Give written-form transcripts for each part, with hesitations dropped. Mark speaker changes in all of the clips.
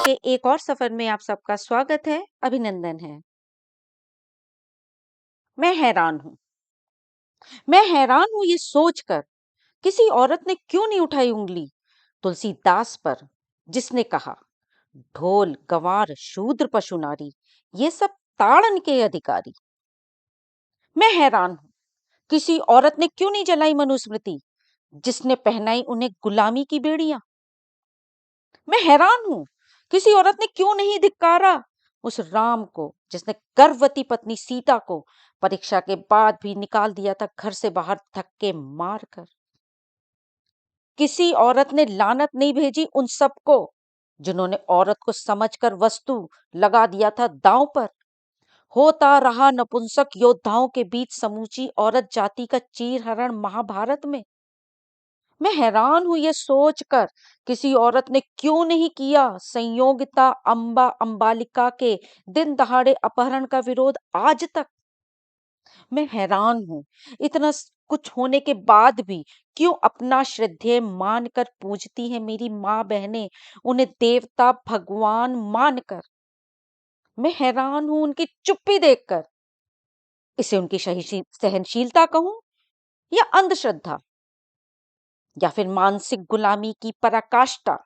Speaker 1: के एक और सफर में आप सबका स्वागत है, अभिनंदन है। मैं हैरान हूँ। मैं हैरान हूँ ये सोचकर किसी औरत ने क्यों नहीं उठाई उंगली तुलसीदास पर, जिसने कहा ढोल गंवार शूद्र पशु नारी ये सब ताड़न के अधिकारी। मैं हैरान हूँ किसी औरत ने क्यों नहीं जलाई मनुस्मृति, जिसने पहनाई उन्हें गुलामी की बेड़ियां। मैं हैरान हूं किसी औरत ने क्यों नहीं धिक्कारा उस राम को, जिसने गर्भवती पत्नी सीता को परीक्षा के बाद भी निकाल दिया था घर से बाहर धक्के मारकर। किसी औरत ने लानत नहीं भेजी उन सबको जिन्होंने औरत को समझकर वस्तु लगा दिया था दांव पर। होता रहा नपुंसक योद्धाओं के बीच समूची औरत जाति का चीरहरण महाभारत में। मैं हैरान हूं ये सोचकर किसी औरत ने क्यों नहीं किया संयोगिता अंबा अंबालिका के दिन दहाड़े अपहरण का विरोध आज तक। मैं हैरान हूं कुछ होने के बाद भी क्यों अपना श्रद्धेय मानकर पूजती हैं मेरी माँ बहनें, उन्हें देवता भगवान मानकर। मैं हैरान हूं उनकी चुप्पी देखकर। इसे उनकी सहनशीलता कहूं या अंधश्रद्धा या फिर मानसिक गुलामी की पराकाष्ठा।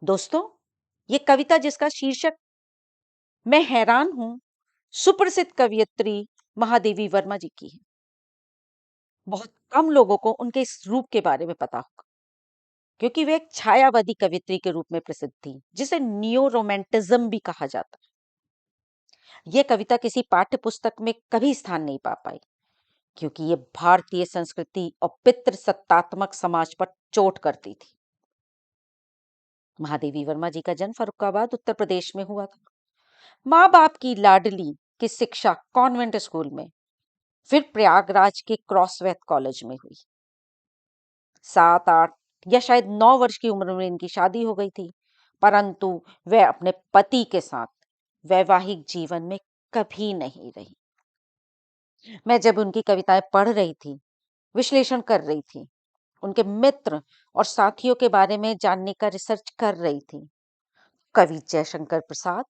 Speaker 1: दोस्तों, ये कविता जिसका शीर्षक मैं हैरान हूं सुप्रसिद्ध कवयित्री महादेवी वर्मा जी की है। बहुत कम लोगों को उनके इस रूप के बारे में पता होगा, क्योंकि वे एक छायावादी कवयित्री के रूप में प्रसिद्ध थी, जिसे नियो रोमांटिज्म भी कहा जाता है। यह कविता किसी पाठ्य पुस्तक में कभी स्थान नहीं पा पाई, क्योंकि ये भारतीय संस्कृति और पितृ सत्तात्मक समाज पर चोट करती थी। महादेवी वर्मा जी का जन्म फर्रुखाबाद उत्तर प्रदेश में हुआ था। माँ बाप की लाडली की शिक्षा कॉन्वेंट स्कूल में, फिर प्रयागराज के क्रॉसवेथ कॉलेज में हुई। 7-8 या शायद 9 वर्ष की उम्र में इनकी शादी हो गई थी, परंतु वह अपने पति के साथ वैवाहिक जीवन में कभी नहीं रही। मैं जब उनकी कविताएं पढ़ रही थी, विश्लेषण कर रही थी, उनके मित्र और साथियों के बारे में जानने का रिसर्च कर रही थी, कवि जयशंकर प्रसाद,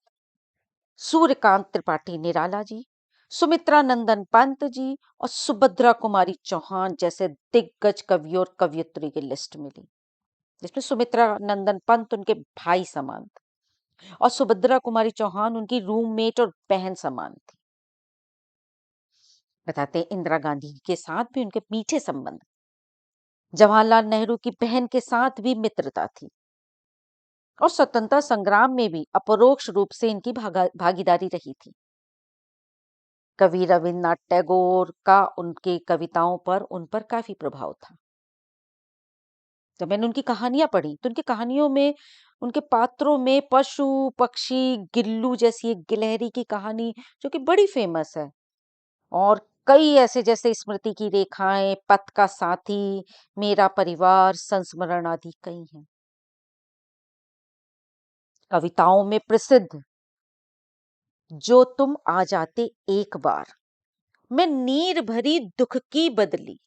Speaker 1: सूर्यकांत त्रिपाठी निराला जी, सुमित्रा नंदन पंत जी और सुभद्रा कुमारी चौहान जैसे दिग्गज कवियों और कवयित्री की लिस्ट मिली, जिसमें सुमित्रा नंदन पंत उनके भाई समान थे और सुभद्रा कुमारी चौहान उनकी रूममेट और बहन समान थी। बताते हैं इंदिरा गांधी के साथ भी उनके मीठे संबंध, जवाहरलाल नेहरू की बहन के साथ भी मित्रता थी और स्वतंत्रता संग्राम में भी अपरोक्ष रूप से इनकी भागीदारी रही थी। कवि रविन्द्रनाथ टैगोर का उनके कविताओं पर उन पर काफी प्रभाव था। जब मैंने उनकी कहानियां पढ़ी तो उनकी कहानियों में उनके पात्रों में पशु पक्षी गिल्लू जैसी एक गिलहरी की कहानी जो कि बड़ी फेमस है, और कई ऐसे जैसे स्मृति की रेखाएं, पथ का साथी, मेरा परिवार, संस्मरण आदि कई हैं। कविताओं में प्रसिद्ध जो तुम आ जाते एक बार, मैं नीर भरी दुख की बदली,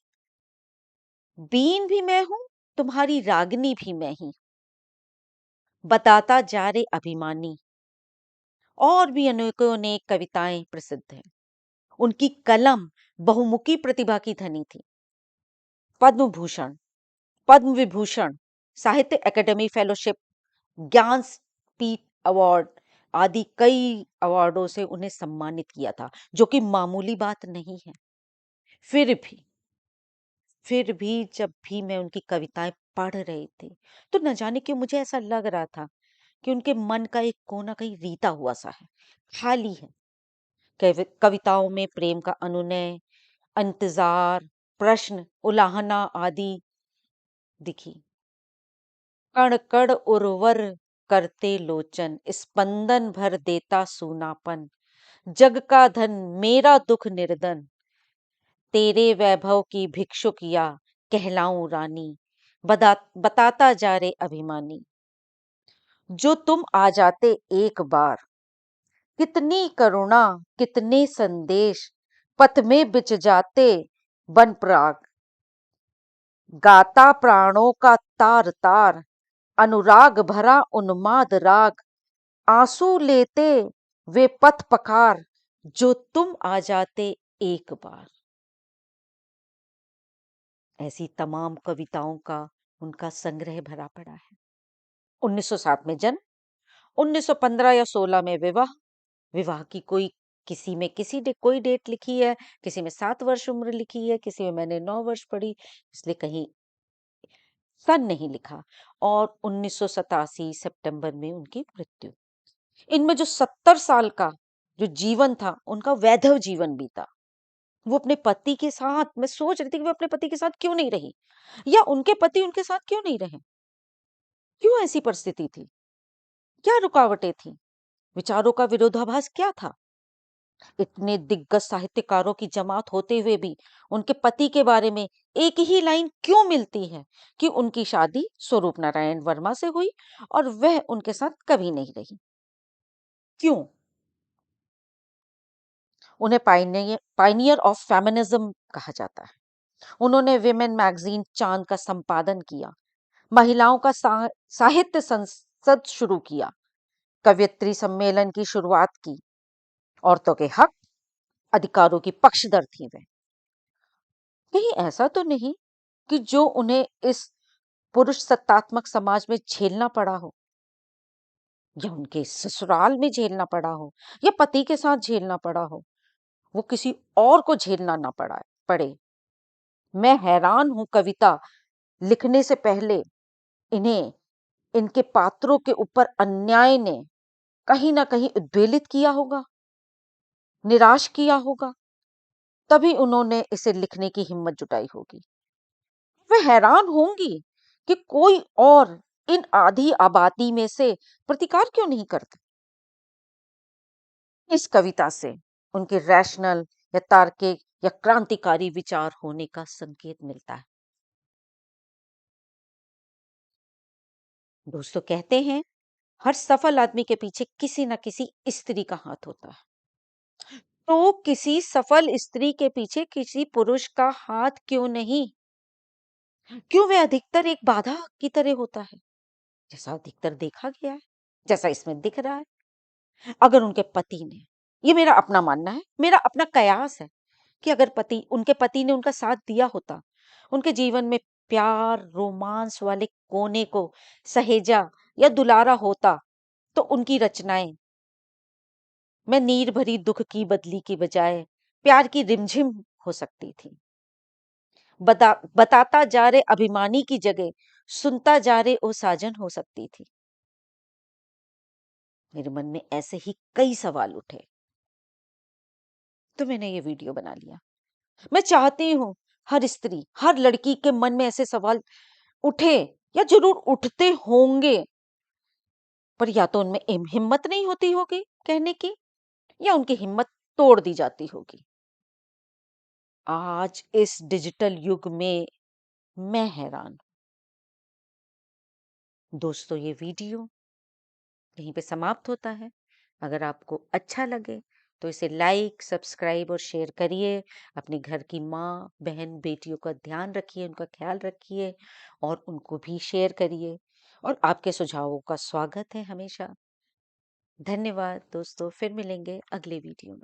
Speaker 1: बीन भी मैं हूं तुम्हारी रागनी भी मैं ही, बताता जा रे अभिमानी, और भी अनेकों अनेक कविताएं प्रसिद्ध हैं। उनकी कलम बहुमुखी प्रतिभा की धनी थी। पद्म भूषण, पद्म विभूषण, साहित्य अकेडमी फेलोशिप, ज्ञानपीठ अवार्ड आदि कई अवार्डों से उन्हें सम्मानित किया था, जो कि मामूली बात नहीं है। फिर भी जब भी मैं उनकी कविताएं पढ़ रही थी तो न जाने क्यों मुझे ऐसा लग रहा था कि उनके मन का एक कोना कहीं रीता हुआ सा है, खाली है। कविताओं में प्रेम का अनुनय, इंतजार, प्रश्न, उलाहना आदि दिखी। कण कण उर्वर करते लोचन, स्पंदन भर देता सूनापन, जग का धन मेरा दुख निर्धन, तेरे वैभव की भिक्षुक या कहलाऊं रानी, बताता जा रे अभिमानी, जो तुम आ जाते एक बार, कितनी करुणा कितने संदेश पथ में बिछ जाते बन पराग, गाता प्राणों का तार तार, अनुराग भरा उन्माद राग, आंसू लेते वे पथ पकार, जो तुम आ जाते एक बार। ऐसी तमाम कविताओं का उनका संग्रह भरा पड़ा है। 1907 में जन्म, 1915 या 16 में विवाह। विवाह की कोई किसी में कोई डेट लिखी है, किसी में 7 वर्ष उम्र लिखी है, किसी में मैंने 9 वर्ष पढ़ी, इसलिए कहीं सन नहीं लिखा। और 1987 सितंबर में उनकी मृत्यु। इनमें जो 70 साल का जो जीवन था, उनका वैधव जीवन बीता। वो अपने पति के साथ, मैं सोच रही थी कि वो अपने पति के साथ क्यों नहीं रही, या उनके पति उनके साथ क्यों नहीं रहे। क्यों ऐसी परिस्थिति थी? क्या रुकावटें थी? विचारों का विरोधाभास क्या था? इतने दिग्गज साहित्यकारों की जमात होते हुए भी उनके पति के बारे में एक ही लाइन क्यों मिलती है कि उनकी शादी स्वरूप नारायण वर्मा से हुई और वह उनके साथ कभी नहीं रही। क्यों? उन्हें पाइनियर ऑफ फेमिनिज्म कहा जाता है। उन्होंने विमेन मैगजीन चांद का संपादन किया, महिलाओं का साहित्य संसद शुरू किया, कवयित्री सम्मेलन की शुरुआत की। औरतों के हक, अधिकारों की पक्षधर थी वे। कहीं ऐसा तो नहीं कि जो उन्हें इस पुरुष सत्तात्मक समाज में झेलना पड़ा हो, या उनके ससुराल में झेलना पड़ा हो, या पति के साथ झेलना पड़ा हो, वो किसी और को झेलना ना पड़े। मैं हैरान हूं, कविता लिखने से पहले इन्हें इनके पात्रों के ऊपर अन्याय ने कहीं ना कहीं उद्वेलित किया होगा, निराश किया होगा, तभी उन्होंने इसे लिखने की हिम्मत जुटाई होगी। वे हैरान होंगी कि कोई और इन आधी आबादी में से प्रतिकार क्यों नहीं करता। इस कविता से उनके रैशनल या तार्किक या क्रांतिकारी विचार होने का संकेत मिलता है। दोस्तों, कहते हैं हर सफल आदमी के पीछे किसी ना किसी स्त्री का हाथ होता है। तो किसी सफल स्त्री के पीछे किसी पुरुष का हाथ क्यों नहीं? क्यों वह अधिकतर एक बाधा की तरह होता है, जैसा अधिकतर देखा गया है, जैसा इसमें दिख रहा है। अगर उनके पति ने, ये मेरा अपना मानना है, मेरा अपना कयास है, कि अगर उनके पति ने उनका साथ दिया होता, उनके जीवन में प्यार रोमांस वाले कोने को सहेजा या दुलारा होता, तो उनकी रचनाएं मैं नीर भरी दुख की बदली की बजाय प्यार की रिमझिम हो सकती थी। बताता जा रहे अभिमानी की जगह सुनता जा रहे ओ साजन हो सकती थी। मेरे मन में ऐसे ही कई सवाल उठे, तो मैंने ये वीडियो बना लिया। मैं चाहती हूँ हर स्त्री, हर लड़की के मन में ऐसे सवाल उठे, या जरूर उठते होंगे, पर या तो उनमें हिम्मत नहीं होती होगी कहने की, या उनकी हिम्मत तोड़ दी जाती होगी। आज इस डिजिटल युग में मैं हैरान। दोस्तों, ये वीडियो यहीं पे समाप्त होता है। अगर आपको अच्छा लगे तो इसे लाइक, सब्सक्राइब और शेयर करिए। अपने घर की माँ, बहन, बेटियों का ध्यान रखिए, उनका ख्याल रखिए और उनको भी शेयर करिए। और आपके सुझावों का स्वागत है हमेशा। धन्यवाद दोस्तों, फिर मिलेंगे अगले वीडियो में।